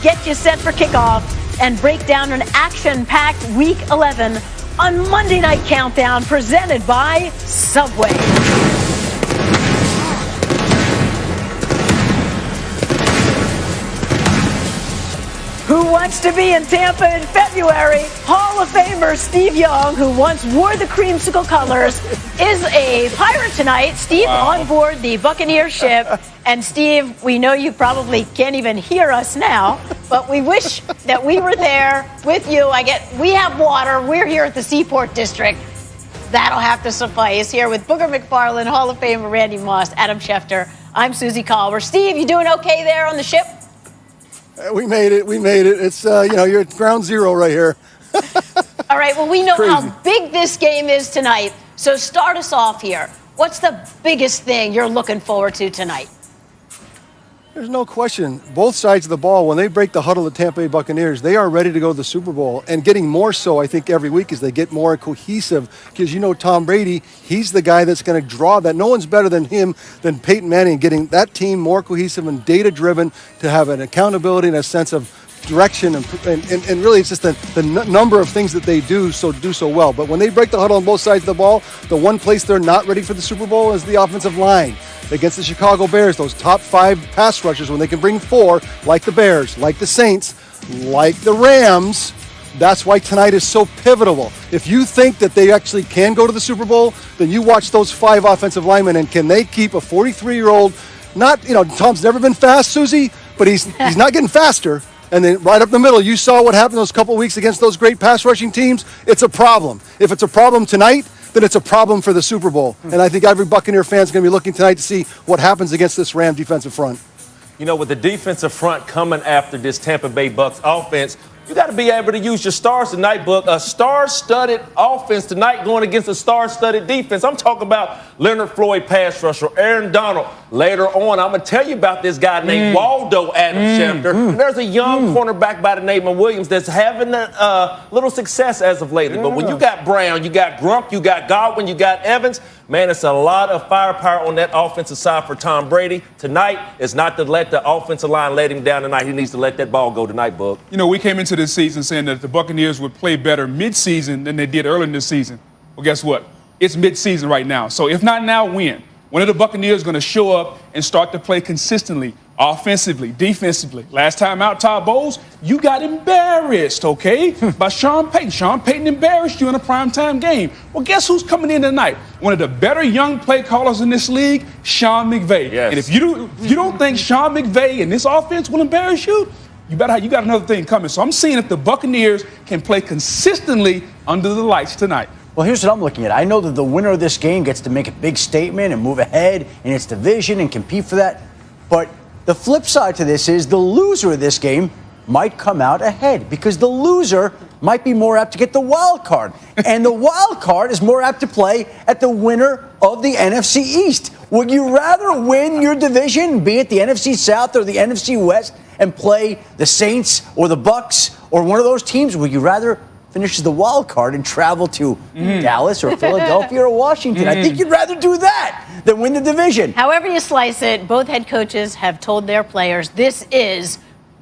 Get you set for kickoff and break down an action-packed Week 11 on Monday Night Countdown, presented by Subway. Who wants to be in Tampa in February? Hall of Famer Steve Young, who once wore the creamsicle colors, is a Pirate tonight. Steve, on board the Buccaneers ship. And Steve, we know you probably can't even hear us now, but we wish that we were there with you. We have water. We're here at the Seaport District. That'll have to suffice. Here with Booger McFarland, Hall of Famer Randy Moss, Adam Schefter. I'm Susie Colbert. Steve, you doing okay there on the ship? We made it. It's, you're at ground zero right here. All right, well, we know Crazy. how big this game is tonight. So start us off here. What's the biggest thing you're looking forward to tonight? There's no question. Both sides of the ball, when they break the huddle of the Tampa Bay Buccaneers, they are ready to go to the Super Bowl, and getting more so, I think, every week as they get more cohesive. Because Tom Brady, he's the guy that's going to draw that. No one's better than him, than Peyton Manning, getting that team more cohesive and data-driven to have an accountability and a sense of direction, and really it's just the number of things that they do so well. But when they break the huddle on both sides of the ball, the one place they're not ready for the Super Bowl is the offensive line. Against the Chicago Bears, those top 5 pass rushers, when they can bring 4, like the Bears, like the Saints, like the Rams, that's why tonight is so pivotal. If you think that they actually can go to the Super Bowl, then you watch those 5 offensive linemen, and can they keep a 43-year-old, Tom's never been fast, Susie, but he's not getting faster. And then right up the middle, you saw what happened those couple weeks against those great pass rushing teams. It's a problem. If it's a problem tonight, then it's a problem for the Super Bowl. And I think every Buccaneer fan is going to be looking tonight to see what happens against this Ram defensive front. With the defensive front coming after this Tampa Bay Bucs offense, you got to be able to use your stars tonight, Book. A star-studded offense tonight going against a star-studded defense. I'm talking about Leonard Floyd, pass rusher, Aaron Donald. Later on, I'm going to tell you about this guy named Waldo Adam Schefter. And there's a young cornerback by the name of Williams that's having a little success as of lately. But when you got Brown, you got Grump, you got Godwin, you got Evans, man, it's a lot of firepower on that offensive side for Tom Brady. Tonight is not to let the offensive line let him down tonight. He needs to let that ball go tonight, Book. We came into this season saying that the Buccaneers would play better mid-season than they did early in the season. Well, guess what? It's mid-season right now. So if not now, when? When are the Buccaneers going to show up and start to play consistently, offensively, defensively? Last time out, Todd Bowles, you got embarrassed, okay, by Sean Payton. Sean Payton embarrassed you in a primetime game. Well, guess who's coming in tonight? One of the better young play callers in this league, Sean McVay. Yes. And if you don't think Sean McVay and this offense will embarrass you, you got another thing coming. So I'm seeing if the Buccaneers can play consistently under the lights tonight. Well, here's what I'm looking at. I know that the winner of this game gets to make a big statement and move ahead in its division and compete for that. But the flip side to this is the loser of this game might come out ahead, because the loser might be more apt to get the wild card. And the wild card is more apt to play at the winner of the NFC East. Would you rather win your division, be it the NFC South or the NFC West, and play the Saints or the Bucs or one of those teams? Would you rather finish as the wild card and travel to Dallas or Philadelphia or Washington? I think you'd rather do that than win the division. However you slice it, both head coaches have told their players this is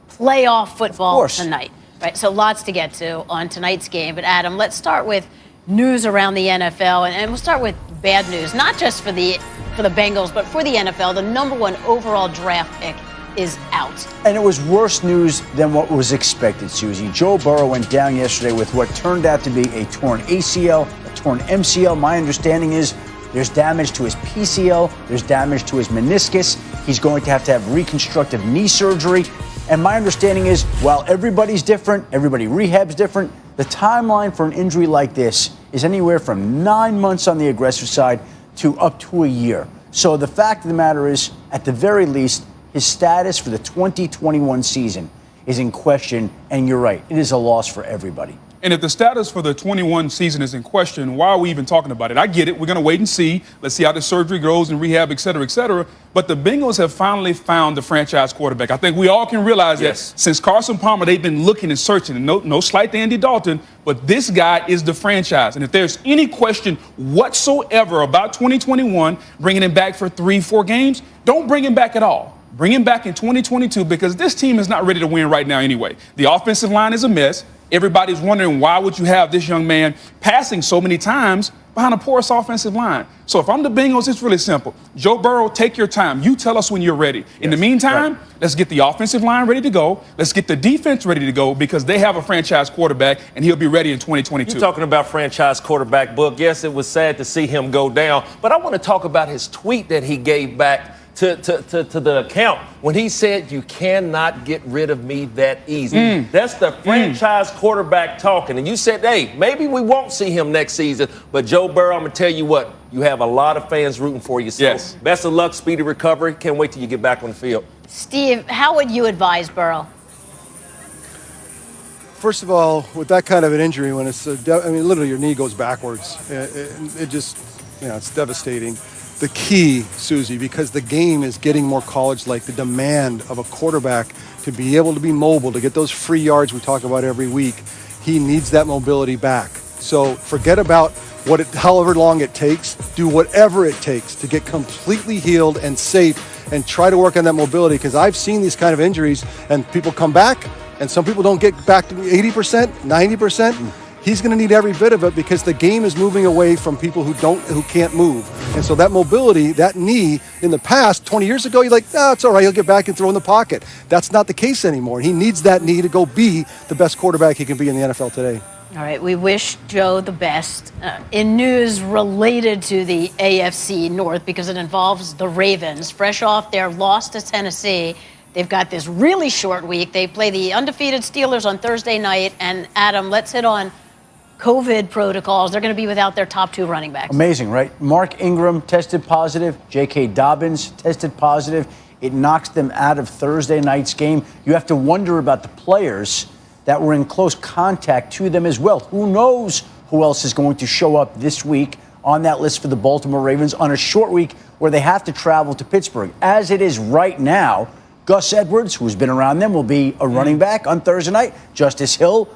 playoff football tonight. Right, so lots to get to on tonight's game. But Adam, let's start with news around the NFL, and we'll start with bad news, not just for the Bengals, but for the NFL. The #1 overall draft pick is out. And it was worse news than what was expected, Susie. Joe Burrow went down yesterday with what turned out to be a torn ACL, a torn MCL. My understanding is there's damage to his PCL, there's damage to his meniscus. He's going to have reconstructive knee surgery. And my understanding is, while everybody's different, everybody rehabs different, the timeline for an injury like this is anywhere from 9 months on the aggressive side to up to a year. So the fact of the matter is, at the very least, his status for the 2021 season is in question, and you're right, it is a loss for everybody. And if the status for the 21 season is in question, why are we even talking about it? I get it. We're going to wait and see. Let's see how the surgery goes and rehab, et cetera, et cetera. But the Bengals have finally found the franchise quarterback. I think we all can realize that since Carson Palmer, they've been looking and searching. And no slight to Andy Dalton, but this guy is the franchise. And if there's any question whatsoever about 2021, bringing him back for 3-4 games, don't bring him back at all. Bring him back in 2022 because this team is not ready to win right now anyway. The offensive line is a mess. Everybody's wondering why would you have this young man passing so many times behind a porous offensive line. So if I'm the Bengals, it's really simple. Joe Burrow, take your time. You tell us when you're ready. In the meantime, let's get the offensive line ready to go. Let's get the defense ready to go because they have a franchise quarterback, and he'll be ready in 2022. You're talking about franchise quarterback, Book. Yes, it was sad to see him go down, but I want to talk about his tweet that he gave back to the account when he said, "You cannot get rid of me that easy." That's the franchise quarterback talking. And you said, hey, maybe we won't see him next season, but Joe Burrow, I'm going to tell you what, you have a lot of fans rooting for you. So best of luck, speedy recovery. Can't wait till you get back on the field. Steve, how would you advise Burrow? First of all, with that kind of an injury, when it's, literally your knee goes backwards, it just, it's devastating. The key, Susie, because the game is getting more college-like, the demand of a quarterback to be able to be mobile, to get those free yards we talk about every week, he needs that mobility back. So forget about however long it takes. Do whatever it takes to get completely healed and safe and try to work on that mobility, because I've seen these kind of injuries and people come back and some people don't get back to 80%, 90%. He's going to need every bit of it because the game is moving away from people who can't move. And so that mobility, that knee, in the past, 20 years ago, you're like, it's all right, he'll get back and throw in the pocket. That's not the case anymore. He needs that knee to go be the best quarterback he can be in the NFL today. All right, we wish Joe the best. In news related to the AFC North, because it involves the Ravens, fresh off their loss to Tennessee, they've got this really short week. They play the undefeated Steelers on Thursday night. And Adam, let's hit on COVID protocols. They're going to be without their top two running backs. Amazing, right? Mark Ingram tested positive. J.K. Dobbins tested positive. It knocks them out of Thursday night's game. You have to wonder about the players that were in close contact to them as well. Who knows who else is going to show up this week on that list for the Baltimore Ravens on a short week where they have to travel to Pittsburgh. As it is right now, Gus Edwards, who's been around them, will be a running back on Thursday night. Justice Hill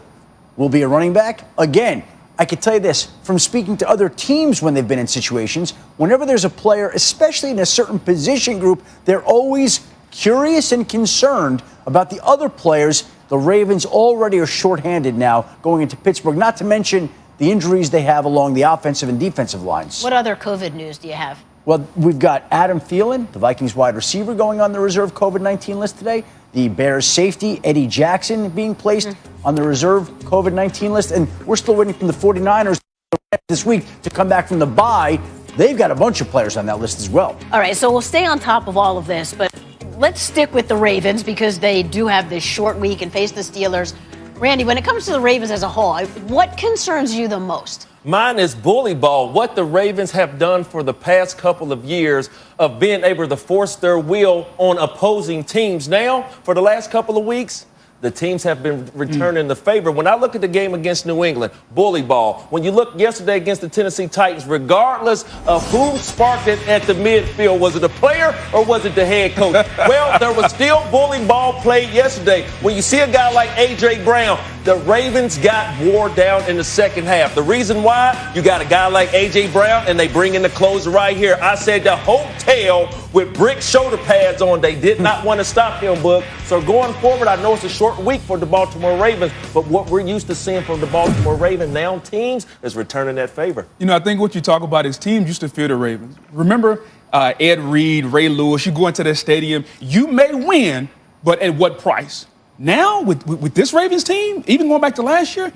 will be a running back. Again, I can tell you this, from speaking to other teams when they've been in situations, whenever there's a player, especially in a certain position group, they're always curious and concerned about the other players. The Ravens already are shorthanded now going into Pittsburgh, not to mention the injuries they have along the offensive and defensive lines. What other COVID news do you have? Well, we've got Adam Thielen, the Vikings wide receiver, going on the reserve COVID-19 list today. The Bears safety, Eddie Jackson, being placed on the reserve COVID-19 list. And we're still waiting from the 49ers this week to come back from the bye. They've got a bunch of players on that list as well. All right, so we'll stay on top of all of this, but let's stick with the Ravens because they do have this short week and face the Steelers. Randy, when it comes to the Ravens as a whole, what concerns you the most? Mine is bully ball. What the Ravens have done for the past couple of years of being able to force their will on opposing teams. Now, for the last couple of weeks, the teams have been returning the favor. When I look at the game against New England, bully ball. When you look yesterday against the Tennessee Titans, regardless of who sparked it at the midfield, was it a player or was it the head coach? Well, there was still bully ball played yesterday. When you see a guy like A.J. Brown, the Ravens got wore down in the second half. The reason why, you got a guy like A.J. Brown, and they bring in the closer right here. I said the hotel with brick shoulder pads on. They did not want to stop him, Book. So going forward, I know it's a short week for the Baltimore Ravens, but what we're used to seeing from the Baltimore Ravens now teams is returning that favor. I think what you talk about is teams used to fear the Ravens. Remember Ed Reed, Ray Lewis, you go into that stadium, you may win, but at what price? Now, with this Ravens team, even going back to last year,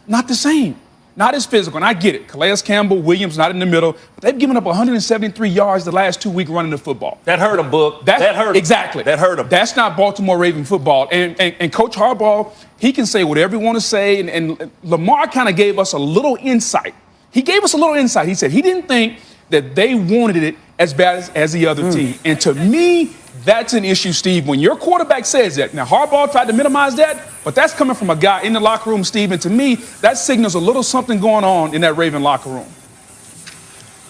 not the same. Not as physical, and I get it. Calais Campbell, Williams not in the middle, but they've given up 173 yards the last 2 weeks running the football. That hurt them, Book. That hurt them. Exactly. That hurt them. That's not Baltimore Raven football. And Coach Harbaugh, he can say whatever he want to say, and Lamar kind of gave us a little insight. He gave us a little insight. He said he didn't think that they wanted it as bad as the other team. And to me, that's an issue, Steve, when your quarterback says that. Now, Harbaugh tried to minimize that, but that's coming from a guy in the locker room, Steve, and to me, that signals a little something going on in that Raven locker room.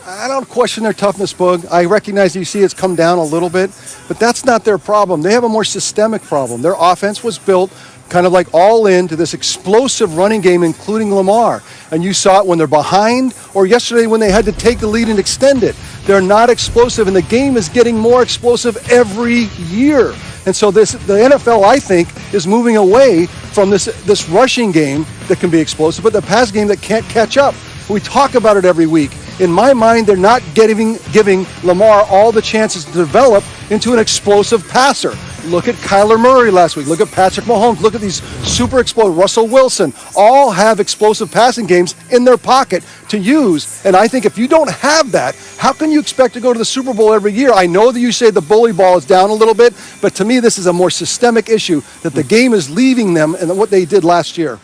I don't question their toughness, Boog. I recognize you see it's come down a little bit, but that's not their problem. They have a more systemic problem. Their offense was built kind of like all into this explosive running game, including Lamar. And you saw it when they're behind or yesterday when they had to take the lead and extend it. They're not explosive, and the game is getting more explosive every year. And so the NFL, I think, is moving away from this rushing game that can be explosive, but the pass game that can't catch up. We talk about it every week. In my mind, they're not giving Lamar all the chances to develop into an explosive passer. Look at Kyler Murray last week. Look at Patrick Mahomes. Look at these super explosive. Russell Wilson. All have explosive passing games in their pocket to use. And I think if you don't have that, how can you expect to go to the Super Bowl every year? I know that you say the bully ball is down a little bit, but to me, this is a more systemic issue that the game is leaving them and what they did last year.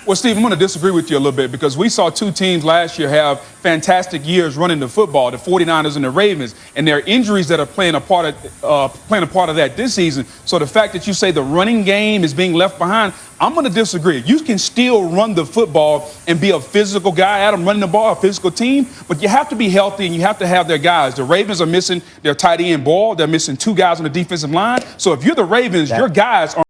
Well, Steve, I'm going to disagree with you a little bit because we saw two teams last year have fantastic years running the football, the 49ers and the Ravens, and there are injuries that are playing a part of that this season. So the fact that you say the running game is being left behind, I'm going to disagree. You can still run the football and be a physical guy, Adam, running the ball, a physical team, but you have to be healthy and you have to have their guys. The Ravens are missing their tight end Ball. They're missing two guys on the defensive line. So if you're the Ravens, your guys are